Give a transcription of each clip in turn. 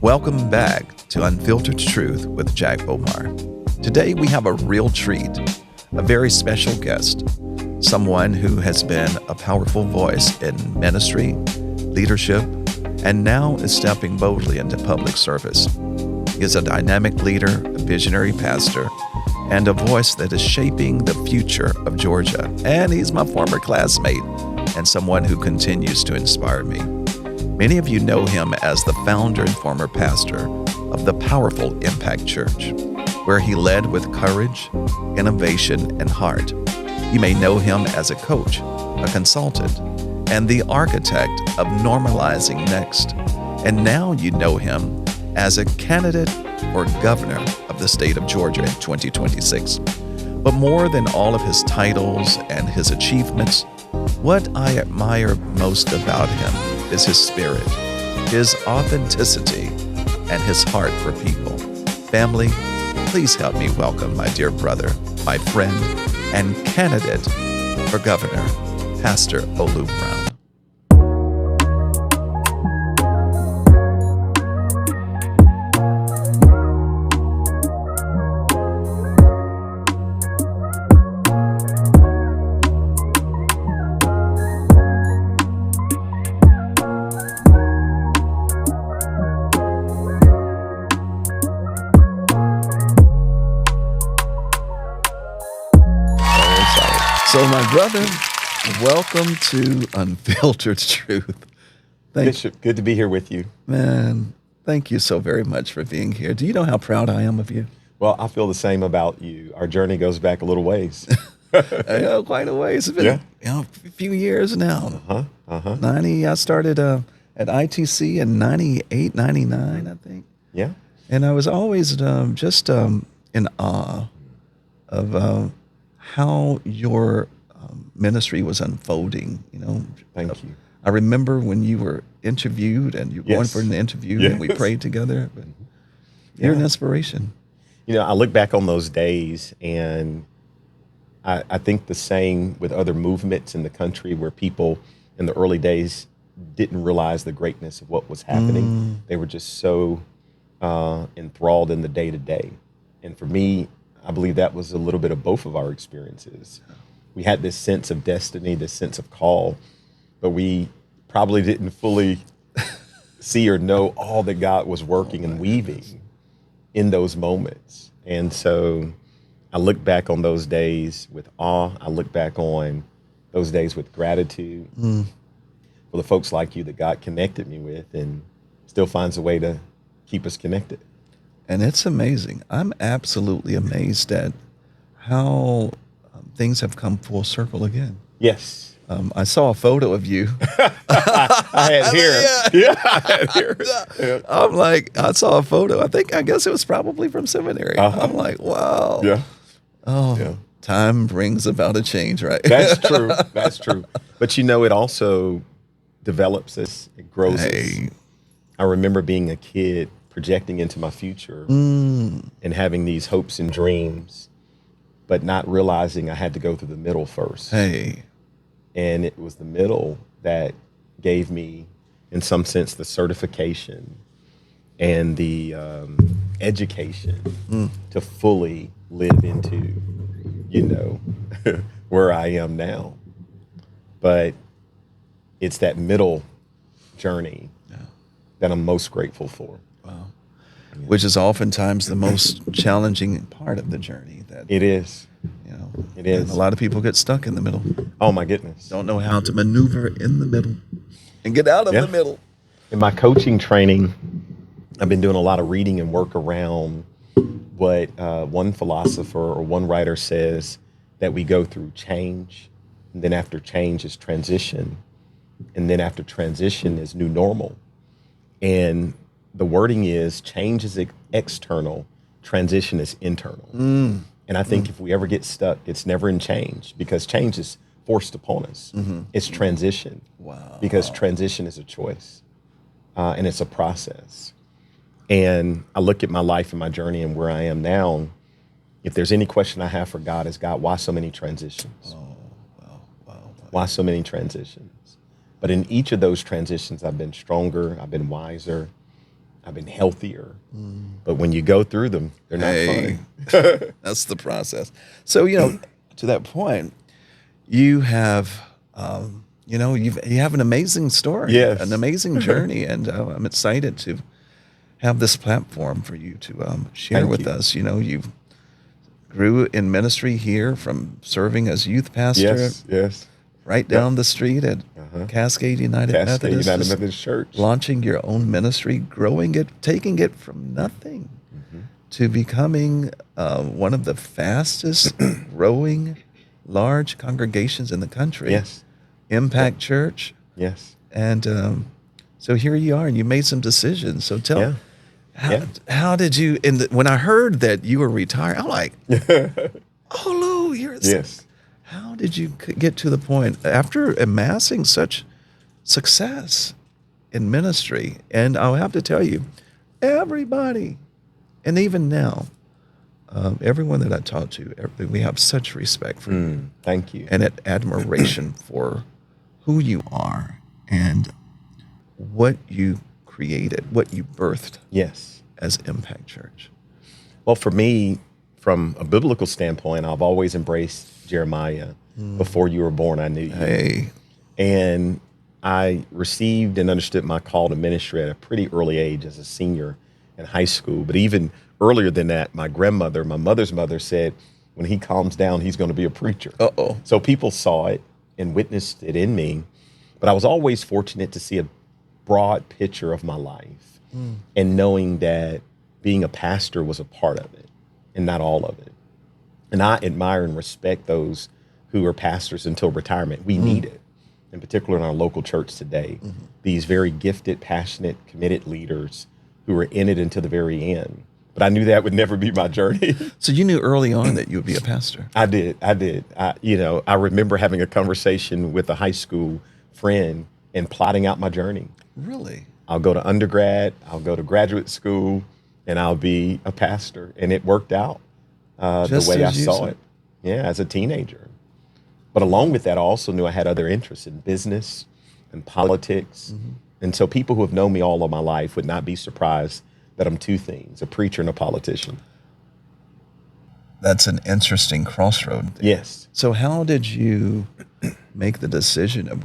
Welcome back to Unfiltered Truth with Jack Omar. Today we have a real treat, a very special guest, someone who has been a powerful voice in ministry, leadership, and now is stepping boldly into public service. He is a dynamic leader, a visionary pastor, and a voice that is shaping the future of Georgia. And he's my former classmate and someone who continues to inspire me. Many of you know him as the founder and former pastor of the powerful Impact Church, where he led with courage, innovation, and heart. You may know him as a coach, a consultant, and the architect of Normalizing Next. And now you know him as a candidate for governor of the state of Georgia in 2026. But more than all of his titles and his achievements, what I admire most about him is his spirit, his authenticity, and his heart for people. Family, please help me welcome my dear brother, my friend, and candidate for governor, Pastor Olu Brown. So my brother, welcome to Unfiltered Truth. Bishop, good to be here with you. Man, thank you so very much for being here. Do you know how proud I am of you? Well, I feel the same about you. Our journey goes back a little ways. Quite a ways. It's been a few years now. 90, I started at ITC in 98, 99, I think. Yeah. And I was always just in awe of how your ministry was unfolding, Thank you. I remember when you were interviewed and you were going for an interview and we prayed together. But you're an inspiration. I look back on those days and I think the same with other movements in the country where people in the early days didn't realize the greatness of what was happening. They were just so enthralled in the day to day. And for me, I believe that was a little bit of both of our experiences. We had this sense of destiny, this sense of call, but we probably didn't fully see or know all that God was working and weaving in those moments. And so I look back on those days with awe. I look back on those days with gratitude for the folks like you that God connected me with and still finds a way to keep us connected. And it's amazing. I'm absolutely amazed at how things have come full circle again. Yes. I saw a photo of you. I had hair. I had hair. Yeah. I'm like, I saw a photo. I guess it was probably from seminary. I'm like, wow. Yeah. Time brings about a change, right? That's true. That's true. But it also develops us. It grows us. I remember being a kid projecting into my future and having these hopes and dreams, but not realizing I had to go through the middle first. And it was the middle that gave me, in some sense, the certification and the education to fully live into, where I am now. But it's that middle journey that I'm most grateful for. Wow. Which is oftentimes the most challenging part of the journey. It is. It is. A lot of people get stuck in the middle. Oh, my goodness. Don't know how to maneuver in the middle and get out of the middle. In my coaching training, I've been doing a lot of reading and work around what one philosopher or one writer says, that we go through change, and then after change is transition, and then after transition is new normal. And the wording is change is external, transition is internal. And I think if we ever get stuck, it's never in change, because change is forced upon us. It's transition. Wow. Because transition is a choice and it's a process. And I look at my life and my journey and where I am now. If there's any question I have for God is, God, why so many transitions? Why so many transitions? But in each of those transitions, I've been stronger, I've been wiser, I've been healthier. But when you go through them, they're not Hey, fun. that's the process. So, to that point, you have, you have an amazing story, Yes. an amazing journey, and I'm excited to have this platform for you to share Thank with you. us. You grew in ministry here from serving as youth pastor Yes. right down the street at Cascade United Cascade Methodist, United just Methodist Church. launching your own ministry, growing it, taking it from nothing to becoming one of the fastest growing large congregations in the country. Yes. Impact Church. Yes. And so here you are, and you made some decisions. So tell, Yeah. how did you, when I heard that you were retired, I'm like, oh, Lou, Yes. how did you get to the point after amassing such success in ministry? And I'll have to tell you, everybody, and even now, everyone that I talk to, we have such respect for you Thank you. and admiration for who you are and what you created, what you birthed Yes. as Impact Church. Well, for me, from a biblical standpoint, I've always embraced Jeremiah. Before you were born, I knew you. Hey, And I received and understood my call to ministry at a pretty early age as a senior in high school. But even earlier than that, my grandmother, my mother's mother, said, when he calms down, he's going to be a preacher. uh-oh. So people saw it and witnessed it in me. But I was always fortunate to see a broad picture of my life and knowing that being a pastor was a part of it and not all of it. And I admire and respect those who are pastors until retirement. We need it, in particular in our local church today. These very gifted, passionate, committed leaders who are in it until the very end. But I knew that would never be my journey. So you knew early on that you would be a pastor. I did. I remember having a conversation with a high school friend and plotting out my journey. Really? I'll go to undergrad, I'll go to graduate school, and I'll be a pastor. And it worked out the Just way I as you saw said. it. Yeah, as a teenager. But along with that, I also knew I had other interests in business and politics. And so people who have known me all of my life would not be surprised that I'm two things, a preacher and a politician. That's an interesting crossroad. Yes. So how did you make the decision of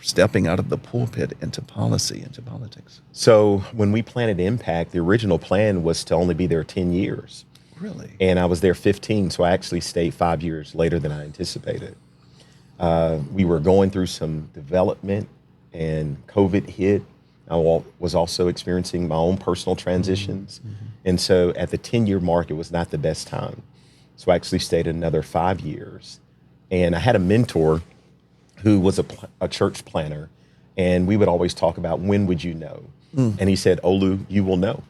stepping out of the pulpit into policy, into politics? So when we planted Impact, the original plan was to only be there 10 years. Really? And I was there 15, so I actually stayed 5 years later than I anticipated. We were going through some development, and COVID hit. I was also experiencing my own personal transitions. And so at the 10-year mark, it was not the best time. So I actually stayed another 5 years. And I had a mentor who was a church planner, and we would always talk about, when would you know? And he said, Olu, you will know.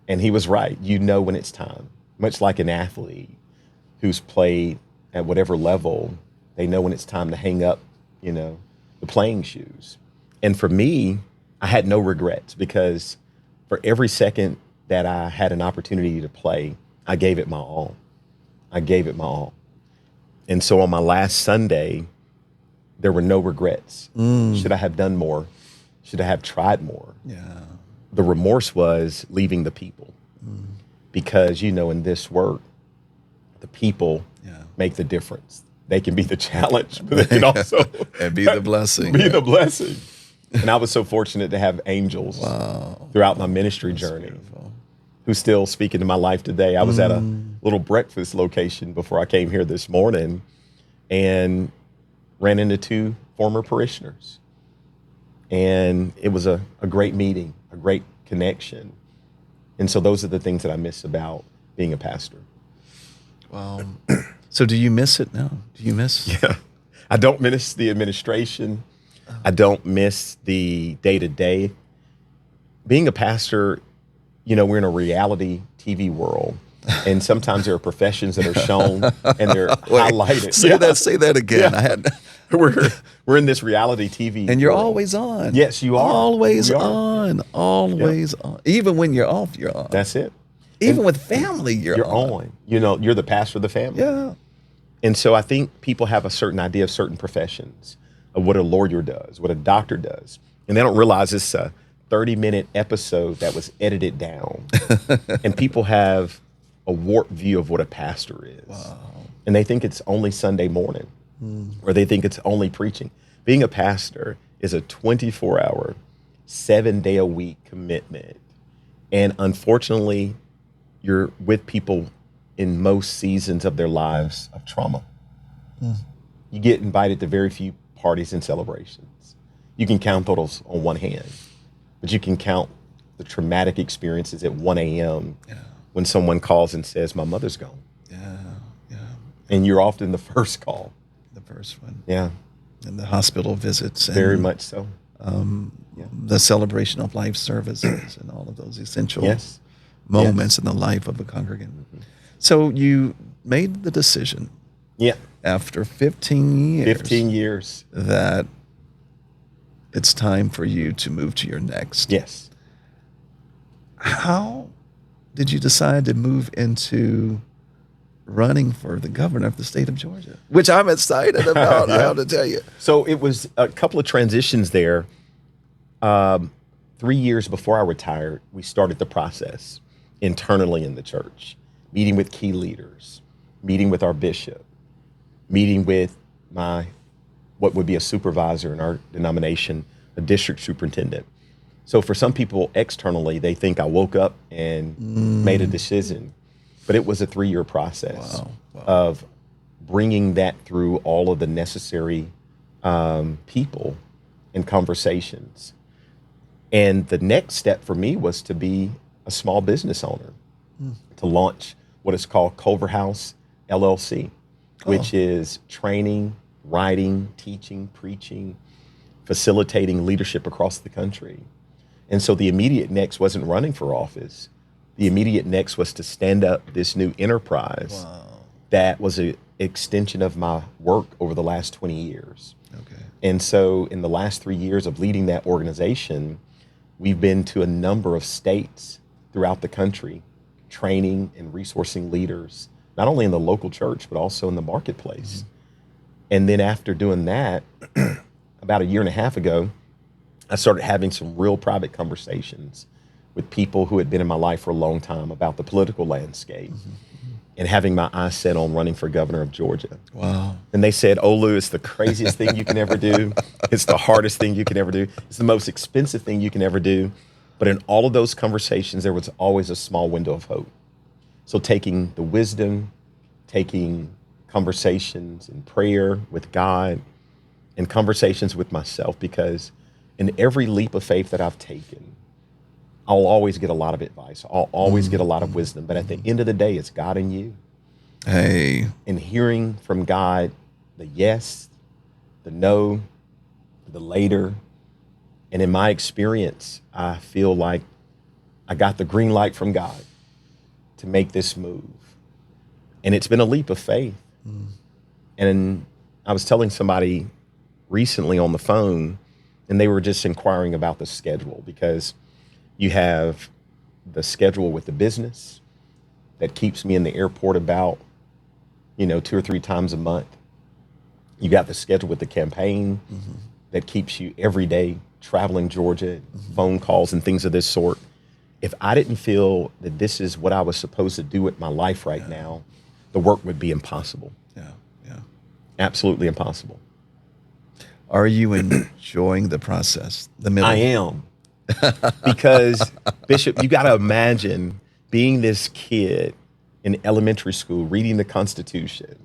And he was right. You know when it's time. Much like an athlete who's played at whatever level, they know when it's time to hang up, the playing shoes. And for me, I had no regrets, because for every second that I had an opportunity to play, I gave it my all. I gave it my all. And so on my last Sunday, there were no regrets. Should I have done more? Should I have tried more? Yeah. The remorse was leaving the people. Because, in this work, the people make the difference. They can be the challenge, but they can also And be the blessing. be the blessing. And I was so fortunate to have angels throughout my ministry journey Beautiful. who still speak into my life today. I was at a little breakfast location before I came here this morning and ran into 2 former parishioners. And it was a great meeting, a great connection. And so those are the things that I miss about being a pastor. Wow. So do you miss it now? Do you miss? Yeah. I don't miss the administration. I don't miss the day-to-day. Being a pastor, we're in a reality TV world. And sometimes there are professions that are shown and they're highlighted. Say that again. Yeah. We're in this reality TV And you're world. always on. Yes, you are. Always We are. on. Always on. Even when you're off, you're on. That's it. Even with family, you're on. You're the pastor of the family. Yeah. And so I think people have a certain idea of certain professions, of what a lawyer does, what a doctor does. And they don't realize it's a 30-minute episode that was edited down. And people have a warped view of what a pastor is. Wow. And they think it's only Sunday morning, or they think it's only preaching. Being a pastor is a 24-hour, 7-day-a-week commitment. And unfortunately, you're with people in most seasons of their lives of trauma. You get invited to very few parties and celebrations. You can count those on one hand, but you can count the traumatic experiences at 1 a.m. when someone calls and says, my mother's gone. Yeah. And you're often the first call. The first one. Yeah, And the hospital visits. And, very much so. the celebration of life services and all of those essential Yes. moments in the life of a congregant. So you made the decision Yeah, after 15 years 15 years. that it's time for you to move to your next. Yes. How did you decide to move into running for the governor of the state of Georgia? Which I'm excited about, I have to tell you. So it was a couple of transitions there. 3 years before I retired, we started the process internally in the church, meeting with key leaders, meeting with our bishop, meeting with what would be a supervisor in our denomination, a district superintendent. So for some people externally, they think I woke up and made a decision, but it was a 3-year process of bringing that through all of the necessary people and conversations. And the next step for me was to be a small business owner, to launch what is called Culver House LLC, which is training, writing, teaching, preaching, facilitating leadership across the country. And so the immediate next wasn't running for office. The immediate next was to stand up this new enterprise that was an extension of my work over the last 20 years. Okay. And so in the last 3 years of leading that organization, we've been to a number of states throughout the country, training and resourcing leaders, not only in the local church, but also in the marketplace. And then after doing that, about a year and a half ago, I started having some real private conversations with people who had been in my life for a long time about the political landscape and having my eyes set on running for governor of Georgia. Wow. And they said, oh, Lou, it's the craziest thing you can ever do. It's the hardest thing you can ever do. It's the most expensive thing you can ever do. But in all of those conversations, there was always a small window of hope. So taking the wisdom, taking conversations and prayer with God and conversations with myself, because in every leap of faith that I've taken, I'll always get a lot of advice. I'll always get a lot of wisdom. But at the end of the day, it's God and you. Hey. And hearing from God the yes, the no, the later. And in my experience, I feel like I got the green light from God to make this move. And it's been a leap of faith. And I was telling somebody recently on the phone, and they were just inquiring about the schedule, because you have the schedule with the business that keeps me in the airport about, 2 or 3 times a month. You got the schedule with the campaign that keeps you every day traveling Georgia, phone calls and things of this sort. If I didn't feel that this is what I was supposed to do with my life right now, the work would be impossible. Yeah. Absolutely impossible. Are you enjoying the process? The middle? I am. Because, Bishop, you got to imagine being this kid in elementary school, reading the Constitution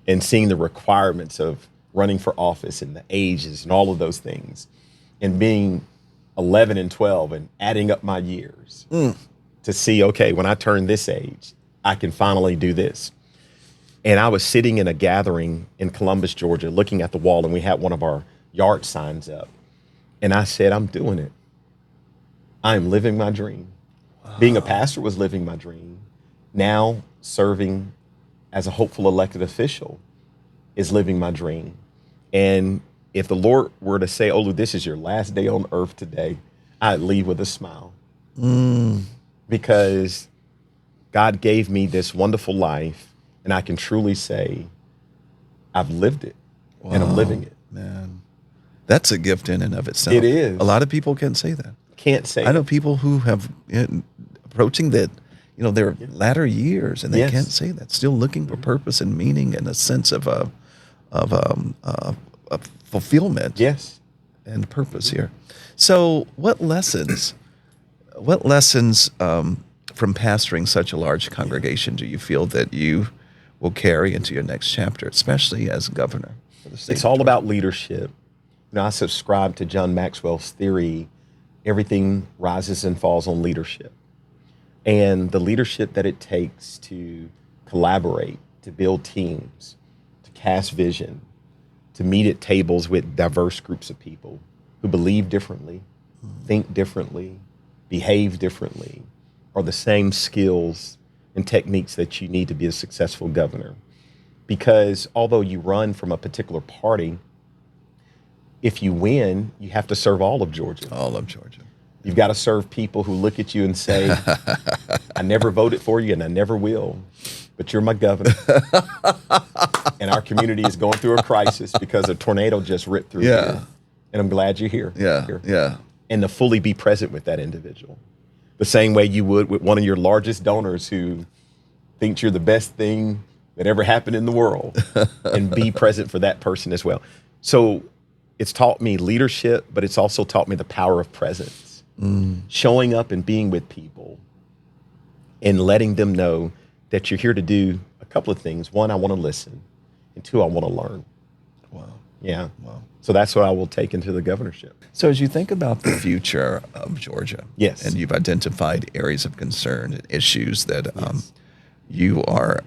and seeing the requirements of running for office and the ages and all of those things, and being 11 and 12 and adding up my years to see, okay, when I turn this age, I can finally do this. And I was sitting in a gathering in Columbus, Georgia, looking at the wall, and we had one of our yard signs up. And I said, I'm doing it. I'm living my dream. Wow. Being a pastor was living my dream. Now serving as a hopeful elected official is living my dream. And if the Lord were to say, Olu, this is your last day on earth today, I'd leave with a smile. Because God gave me this wonderful life, and I can truly say I've lived it, and I'm living it. Man, that's a gift in and of itself. It is. A lot of people can't say that. Can't say I know it. people who have approaching that, their latter years, and they Yes. can't say that. Still looking for purpose and meaning and a sense of fulfillment Yes. and purpose here. So, what lessons from pastoring such a large congregation do you feel that you will carry into your next chapter, especially as governor for the state? It's of all Georgia? about leadership. I subscribe to John Maxwell's theory, everything rises and falls on leadership. And the leadership that it takes to collaborate, to build teams, to cast vision, to meet at tables with diverse groups of people who believe differently, think differently, behave differently, are the same skills and techniques that you need to be a successful governor. Because although you run from a particular party, if you win, you have to serve all of Georgia. All of Georgia. You've got to serve people who look at you and say, I never voted for you and I never will, but you're my governor. And our community is going through a crisis because a tornado just ripped through Yeah. here. And I'm glad you're here. Yeah, Here. yeah. And to fully be present with that individual. The same way you would with one of your largest donors who thinks you're the best thing that ever happened in the world, and be present for that person as well. So it's taught me leadership, but it's also taught me the power of presence. Showing up and being with people and letting them know that you're here to do a couple of things. One, I want to listen. And two, I want to learn. Wow. Yeah. Wow. So that's what I will take into the governorship. So as you think about the future of Georgia, Yes. and you've identified areas of concern and issues that Yes. you are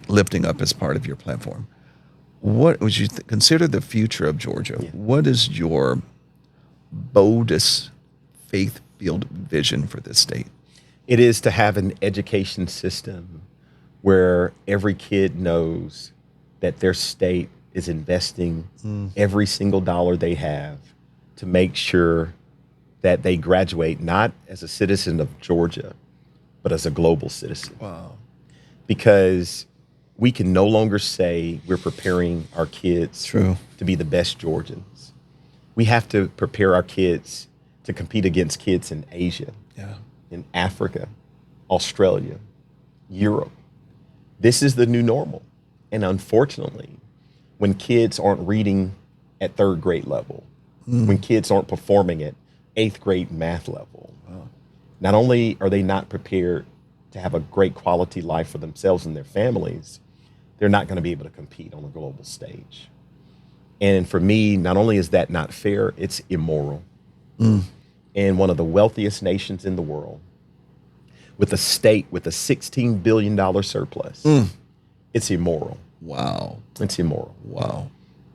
lifting up as part of your platform, what would you consider the future of Georgia? Yeah. What is your boldest faith-filled vision for this state? It is to have an education system where every kid knows that their state is investing every single dollar they have to make sure that they graduate not as a citizen of Georgia, but as a global citizen. Wow. Because we can no longer say we're preparing our kids True. to be the best Georgians. We have to prepare our kids to compete against kids in Asia, Yeah. in Africa, Australia, Europe. This is the new normal. And unfortunately, when kids aren't reading at third grade level, when kids aren't performing at eighth grade math level, not only are they not prepared to have a great quality life for themselves and their families, they're not going to be able to compete on a global stage. And for me, not only is that not fair, it's immoral. And one of the wealthiest nations in the world, with a state with a $16 billion surplus, it's immoral. Wow. It's immoral. Wow.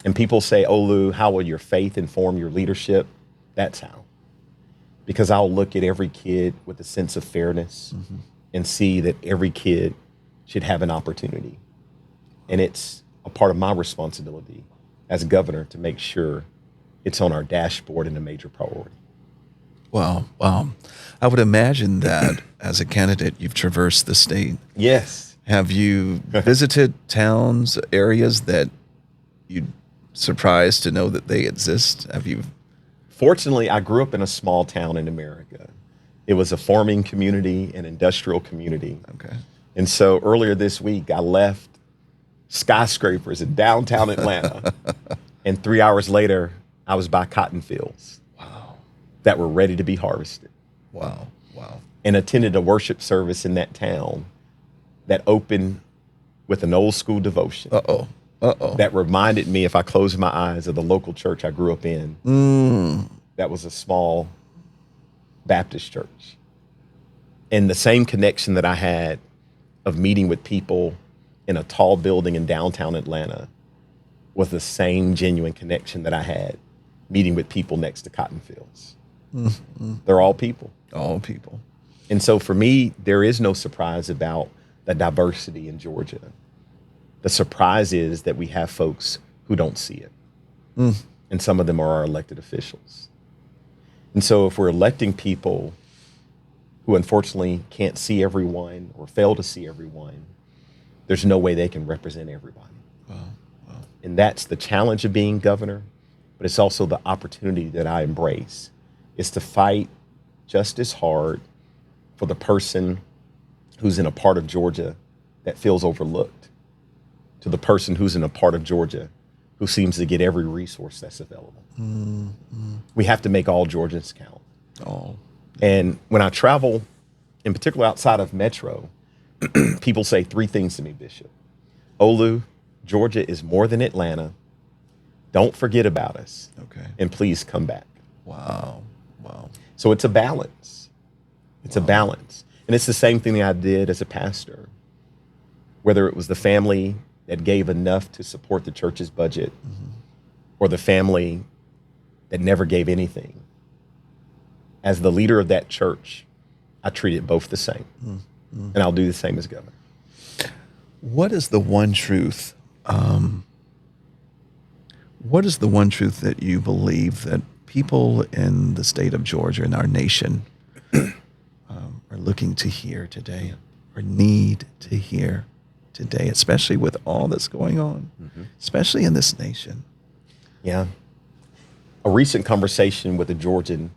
And people say, oh, Lou, how will your faith inform your leadership? That's how. Because I'll look at every kid with a sense of fairness and see that every kid should have an opportunity. And it's a part of my responsibility as governor to make sure it's on our dashboard and a major priority. Wow. Wow. I would imagine that as a candidate, you've traversed the state. Yes. Have you visited towns, areas that you'd surprised to know that they exist? Have you? Fortunately, I grew up in a small town in America. It was a farming community, an industrial community. Okay. And so earlier this week, I left skyscrapers in downtown Atlanta. And 3 hours later, I was by cotton fields Wow. that were ready to be harvested, Wow. Wow. and attended a worship service in that town that opened with an old school devotion Uh-oh. Uh-oh. that reminded me, if I closed my eyes, of the local church I grew up in. That was a small Baptist church. And the same connection that I had of meeting with people in a tall building in downtown Atlanta was the same genuine connection that I had meeting with people next to cotton fields. They're all people. All people. And so for me, there is no surprise about the diversity in Georgia. The surprise is that we have folks who don't see it. And some of them are our elected officials. And so if we're electing people who unfortunately can't see everyone or fail to see everyone, there's no way they can represent everybody. And that's the challenge of being governor, but it's also the opportunity that I embrace is to fight just as hard for the person who's in a part of Georgia that feels overlooked to the person who's in a part of Georgia who seems to get every resource that's available. We have to make all Georgians count. Oh, And when I travel, in particular outside of Metro, people say three things to me, Bishop. Olu, Georgia is more than Atlanta. Don't forget about us. okay. And please come back. Wow. Wow. So it's a balance. It's a balance. And it's the same thing that I did as a pastor, whether it was the family that gave enough to support the church's budget or the family that never gave anything. As the leader of that church, I treat it both the same. And I'll do the same as governor. What is the one truth? What is the one truth that you believe that people in the state of Georgia and our nation are looking to hear today, or need to hear today, especially with all that's going on, especially in this nation? Yeah. A recent conversation with a Georgian,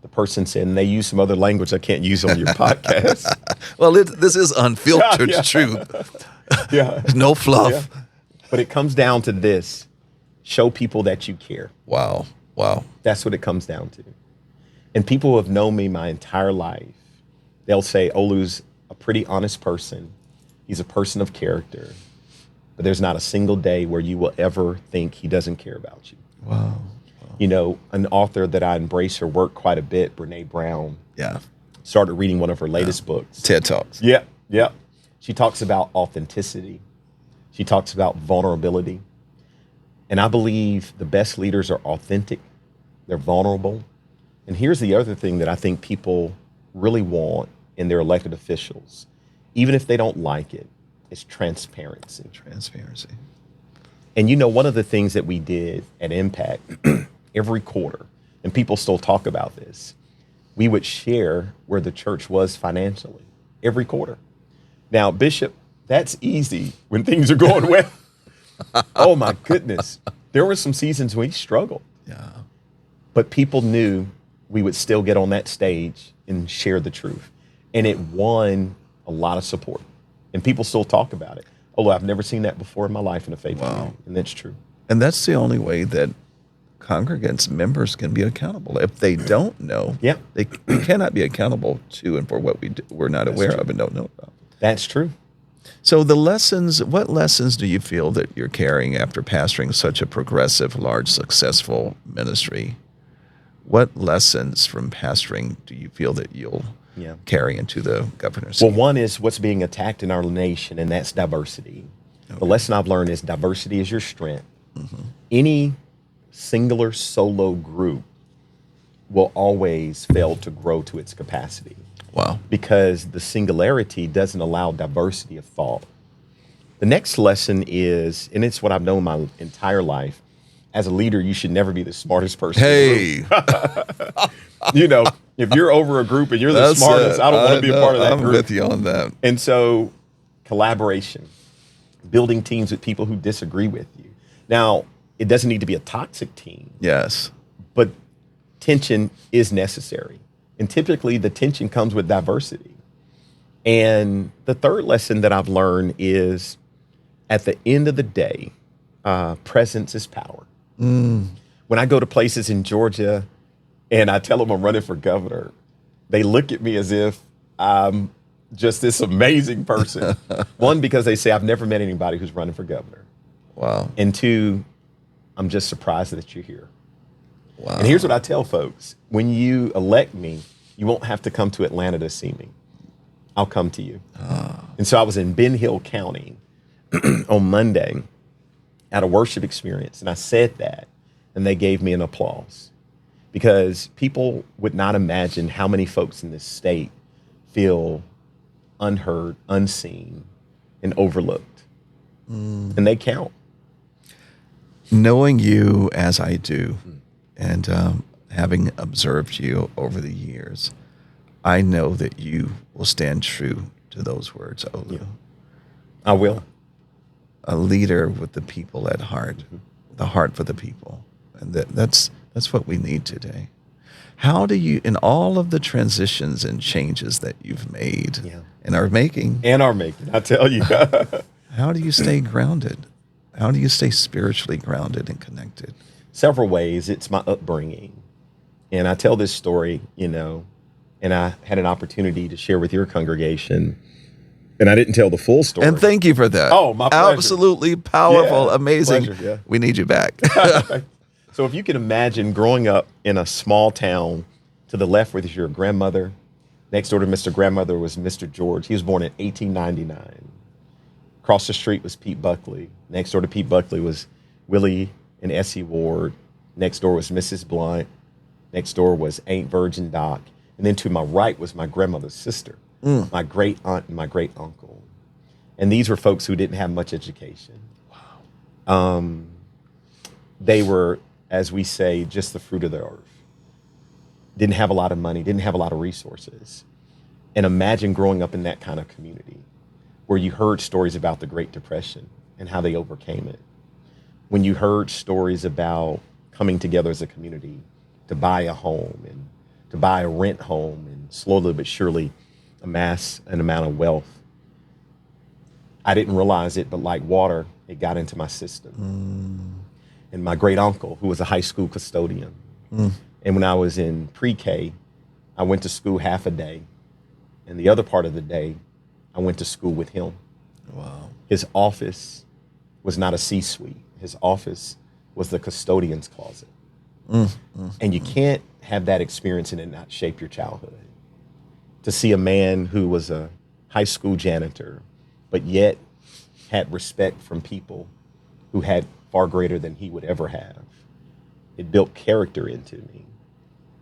the person said, and they use some other language I can't use on your podcast. Well, this is unfiltered Yeah. truth. Yeah. No fluff. Yeah. But it comes down to this: show people that you care. Wow. Wow. That's what it comes down to. And people who have known me my entire life, they'll say, Olu's a pretty honest person. He's a person of character. But there's not a single day where you will ever think he doesn't care about you. Wow. You know, an author that I embrace her work quite a bit, Brene Brown, Yeah. started reading one of her latest books. TED Talks. Yeah, yeah. She talks about authenticity. She talks about vulnerability. And I believe the best leaders are authentic. They're vulnerable. And here's the other thing that I think people really want in their elected officials, even if they don't like it, is transparency. Transparency. And you know, one of the things that we did at Impact every quarter, and people still talk about this, we would share where the church was financially every quarter. Now, Bishop, that's easy when things are going well. Oh my goodness. There were some seasons we struggled, Yeah. but people knew we would still get on that stage and share the truth. And it won a lot of support. And people still talk about it. Oh, I've never seen that before in my life in a faith community. And that's true. And that's the only way that congregants, members can be accountable. If they don't know, Yeah. we cannot be accountable to and for what we're not aware true. of and don't know about. That's true. So what lessons do you feel that you're carrying after pastoring such a progressive, large, successful ministry? What lessons from pastoring do you feel that you'll carry into the governor's Well, seat? one is what's being attacked in our nation, and that's diversity. The lesson I've learned is diversity is your strength. Any singular solo group will always fail to grow to its capacity Wow. because the singularity doesn't allow diversity of thought. The next lesson is, and it's what I've known my entire life, as a leader, you should never be the smartest person in the group. Hey, You know, if you're over a group and you're the that's smartest, it. I don't want to be a part of that I'm group. with you on that. And so collaboration, building teams with people who disagree with you. Now, it doesn't need to be a toxic team, Yes. but tension is necessary. And typically the tension comes with diversity. And the third lesson that I've learned is at the end of the day, presence is power. When I go to places in Georgia and I tell them I'm running for governor, they look at me as if I'm just this amazing person. One, because they say, I've never met anybody who's running for governor. Wow. And two, I'm just surprised that you're here. Wow. And here's what I tell folks. When you elect me, you won't have to come to Atlanta to see me. I'll come to you. And so I was in Ben Hill County on Monday at a worship experience, and I said that, and they gave me an applause because people would not imagine how many folks in this state feel unheard, unseen, and overlooked. And they count. Knowing you as I do, and having observed you over the years, I know that you will stand true to those words, Olu. I will. A leader with the people at heart, the heart for the people, and that's what we need today. How do you, in all of the transitions and changes that you've made Yeah. and are making, I tell you. how do you stay grounded? How do you stay spiritually grounded and connected? Several ways. It's my upbringing. And I tell this story, and I had an opportunity to share with your congregation, and I didn't tell the full story. And thank you for that. Oh, my pleasure. Absolutely powerful, Yeah, amazing. pleasure, yeah. We need you back. So if you can imagine growing up in a small town, to the left was your grandmother. Next door to Mr. Grandmother was Mr. George. He was born in 1899. Across the street was Pete Buckley. Next door to Pete Buckley was Willie and Essie Ward. Next door was Mrs. Blunt. Next door was Aunt Virgin Doc. And then to my right was my grandmother's sister, my great aunt and my great uncle. And these were folks who didn't have much education. Wow. They were, as we say, just the fruit of the earth. Didn't have a lot of money, didn't have a lot of resources. And imagine growing up in that kind of community where you heard stories about the Great Depression and how they overcame it. When you heard stories about coming together as a community to buy a home and to buy a rent home and slowly but surely amass an amount of wealth. I didn't realize it, but like water, it got into my system. And my great uncle, who was a high school custodian. And when I was in pre-K, I went to school half a day. And the other part of the day, I went to school with him. Wow. His office was not a C-suite. His office was the custodian's closet. And you can't have that experience and it not shape your childhood. To see a man who was a high school janitor, but yet had respect from people who had far greater than he would ever have. It built character into me.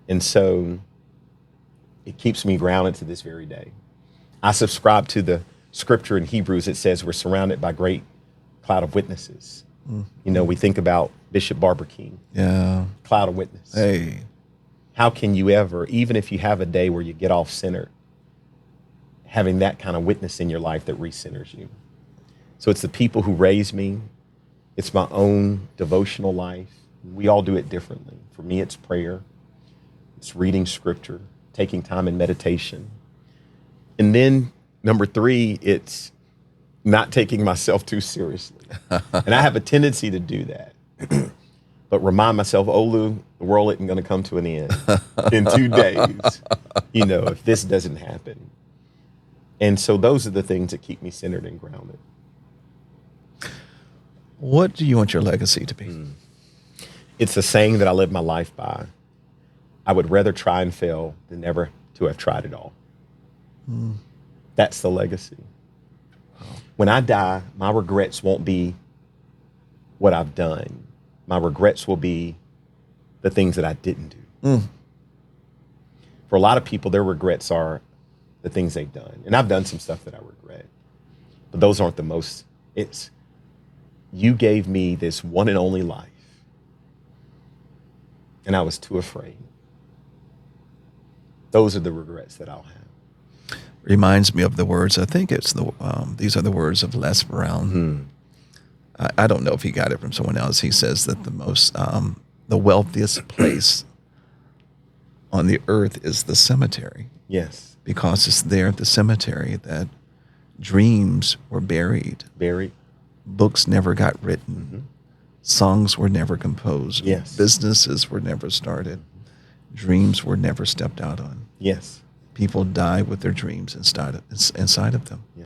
And so it keeps me grounded to this very day. I subscribe to the scripture in Hebrews that says we're surrounded by great cloud of witnesses. We think about Bishop Barber King, Yeah. cloud of witness. Hey. How can you ever, even if you have a day where you get off center, having that kind of witness in your life that re-centers you? So it's the people who raised me. It's my own devotional life. We all do it differently. For me, it's prayer. It's reading scripture, taking time in meditation. And then number 3, it's not taking myself too seriously. And I have a tendency to do that. But remind myself, Olu, the world isn't going to come to an end in 2 days, if this doesn't happen. And so those are the things that keep me centered and grounded. What do you want your legacy to be? It's a saying that I live my life by. I would rather try and fail than never to have tried it all. That's the legacy. When I die, my regrets won't be what I've done. My regrets will be the things that I didn't do. For a lot of people, their regrets are the things they've done. And I've done some stuff that I regret. But those aren't the most. It's, you gave me this one and only life. And I was too afraid. Those are the regrets that I'll have. Reminds me of the words, I think it's these are the words of Les Brown. I don't know if he got it from someone else. He says that the wealthiest place on the earth is the cemetery. Yes. Because it's there at the cemetery that dreams were buried. Buried. Books never got written. Songs were never composed. Yes. Businesses were never started. Dreams were never stepped out on. Yes. People die with their dreams inside of them. Yeah.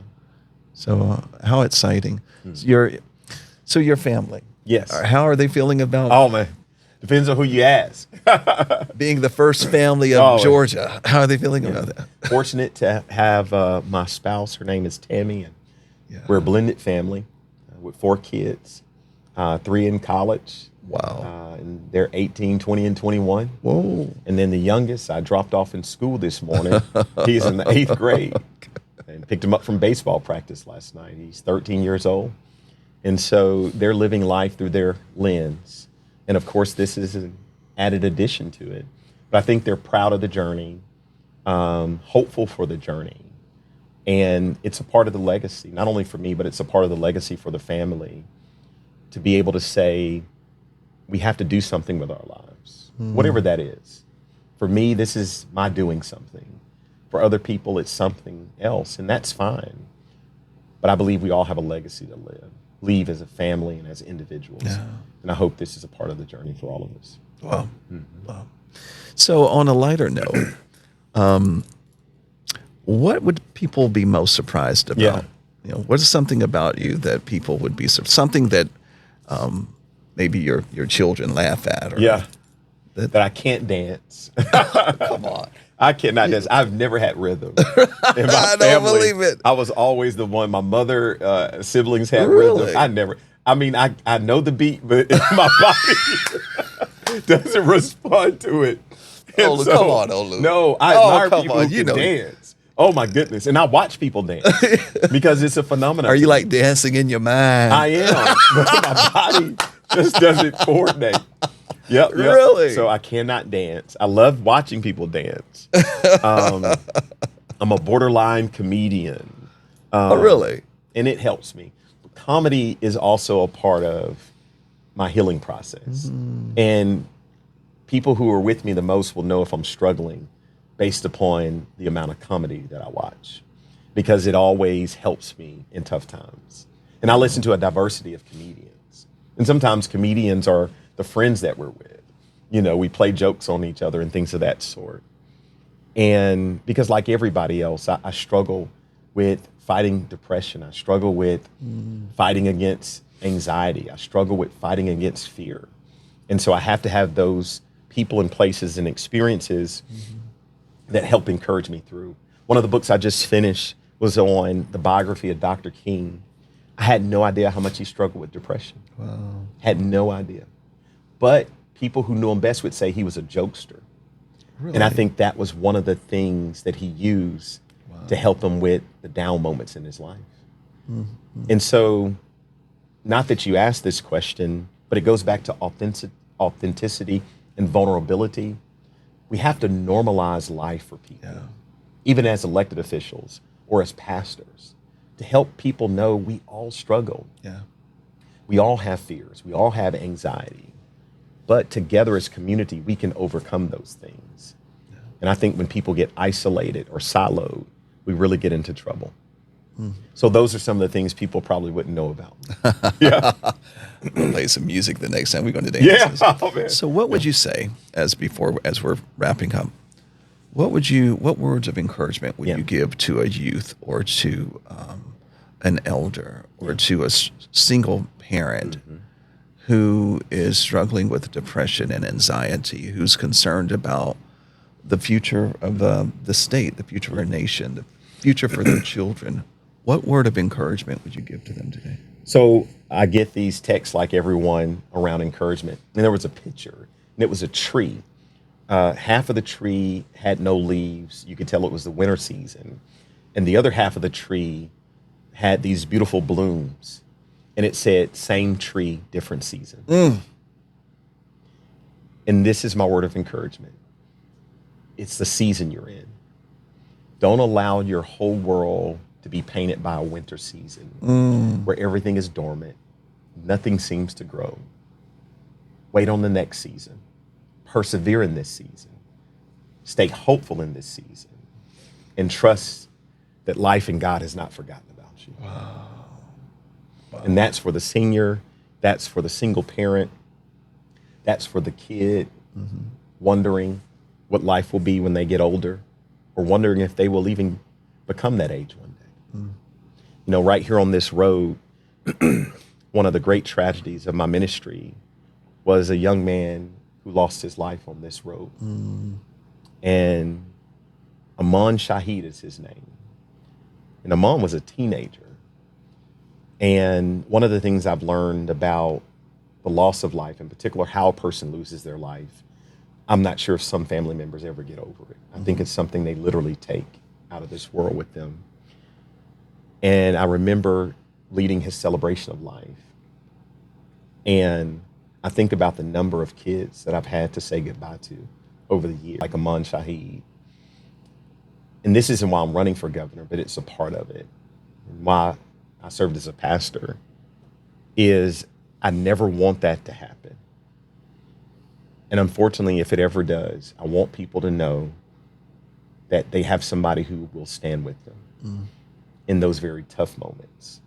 So how exciting. So your family. Yes. How are they feeling about Oh, man. Depends on who you ask. being the first family of Georgia? How are they feeling about that? Fortunate to have my spouse. Her name is Tammy. And we're a blended family with 4 kids, 3 in college. Wow. And they're 18, 20, and 21. Whoa. And then the youngest, I dropped off in school this morning. He's in the 8th grade. And picked him up from baseball practice last night. He's 13 years old. And so they're living life through their lens. And of course, this is an added addition to it. But I think they're proud of the journey, hopeful for the journey. And it's a part of the legacy, not only for me, but it's a part of the legacy for the family to be able to say, we have to do something with our lives, whatever that is. For me, this is my doing something. For other people, it's something else, and that's fine. But I believe we all have a legacy to leave as a family and as individuals. Yeah. And I hope this is a part of the journey for all of us. Wow. Wow. So on a lighter note, what would people be most surprised about? Yeah. You know, what is something about you that people would be something that maybe your children laugh at? Or Yeah. That- That I can't dance. Come on. I cannot dance. I've never had rhythm. In my I don't believe it. I was always the one. My mother, siblings had Really? rhythm. I never. I mean, I know the beat, but my body doesn't respond to it. And Olu, come on, Olu. No, I Oh, admire come people on. who You can know- dance. Oh my goodness! And I watch people dance because it's a phenomenon. Are you like dancing in your mind? I am, but my body just doesn't coordinate. Yep. Really? So I cannot dance. I love watching people dance. I'm a borderline comedian. Oh, really? And it helps me. Comedy is also a part of my healing process. And people who are with me the most will know if I'm struggling based upon the amount of comedy that I watch, because it always helps me in tough times. And I listen to a diversity of comedians. And sometimes comedians are the friends that we're with. You know, we play jokes on each other and things of that sort. And because like everybody else, I struggle with fighting depression. I struggle with fighting against anxiety. I struggle with fighting against fear. And so I have to have those people and places and experiences that help encourage me through. One of the books I just finished was on the biography of Dr. King. I had no idea how much he struggled with depression. Wow. Had no idea. But people who knew him best would say he was a jokester. Really? And I think that was one of the things that he used to help him with the down moments in his life. And so, not that you asked this question, but it goes back to authenticity and vulnerability. We have to normalize life for people, Yeah. even as elected officials or as pastors, to help people know we all struggle. Yeah. We all have fears. We all have anxiety. But together as community, we can overcome those things. And I think when people get isolated or siloed, we really get into trouble. So those are some of the things people probably wouldn't know about. Yeah. We'll play some music the next time we go to dances. Yeah. Oh, man. So what would you say as we're wrapping up? What words of encouragement would Yeah. you give to a youth or to an elder or to a single parent who is struggling with depression and anxiety, who's concerned about the future of the state, the future of our nation, the future for their children? What word of encouragement would you give to them today? So I get these texts like everyone around encouragement. And there was a picture, and it was a tree. Half of the tree had no leaves. You could tell it was the winter season. And the other half of the tree had these beautiful blooms. And it said, same tree, different season. And this is my word of encouragement. It's the season you're in. Don't allow your whole world to be painted by a winter season where everything is dormant. Nothing seems to grow. Wait on the next season. Persevere in this season. Stay hopeful in this season. And trust that life and God has not forgotten about you. Wow. And that's for the senior. That's for the single parent. That's for the kid wondering what life will be when they get older, or wondering if they will even become that age one day. You know, right here on this road, one of the great tragedies of my ministry was a young man who lost his life on this road. And Aman Shahid is his name. And Aman was a teenager. And one of the things I've learned about the loss of life, in particular, how a person loses their life, I'm not sure if some family members ever get over it. I think it's something they literally take out of this world with them. And I remember leading his celebration of life. And I think about the number of kids that I've had to say goodbye to over the years, like Aman Shahid. And this isn't why I'm running for governor, but it's a part of it. And why I served as a pastor is I never want that to happen. And unfortunately, if it ever does, I want people to know that they have somebody who will stand with them in those very tough moments.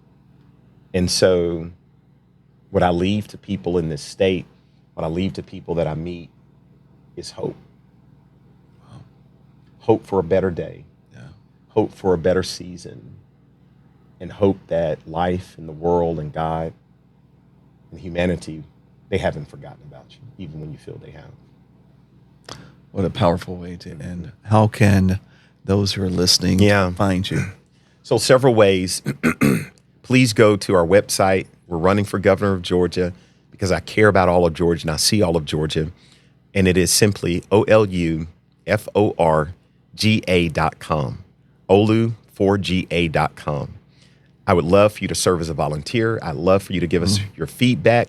And so what I leave to people in this state, what I leave to people that I meet is hope. Hope for a better day, hope for a better season, and hope that life and the world and God and humanity, they haven't forgotten about you, even when you feel they have. What a powerful way to end. How can those who are listening find you? So several ways. Please go to our website. We're running for governor of Georgia because I care about all of Georgia and I see all of Georgia. And it is simply OLUFORGA.com. OLU4GA.com. I would love for you to serve as a volunteer. I'd love for you to give us your feedback.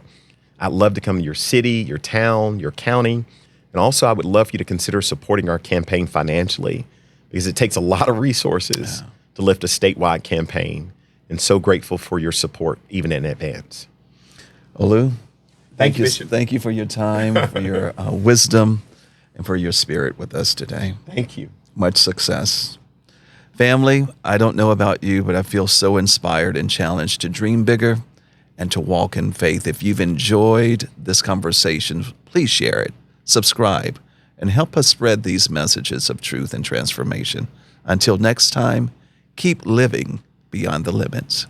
I'd love to come to your city, your town, your county. And also, I would love for you to consider supporting our campaign financially because it takes a lot of resources to lift a statewide campaign. And so grateful for your support, even in advance. Olu, Thank you, Bishop. Thank you for your time, for your wisdom, and for your spirit with us today. Thank you. Much success. Family, I don't know about you, but I feel so inspired and challenged to dream bigger and to walk in faith. If you've enjoyed this conversation, please share it, subscribe, and help us spread these messages of truth and transformation. Until next time, keep living beyond the limits.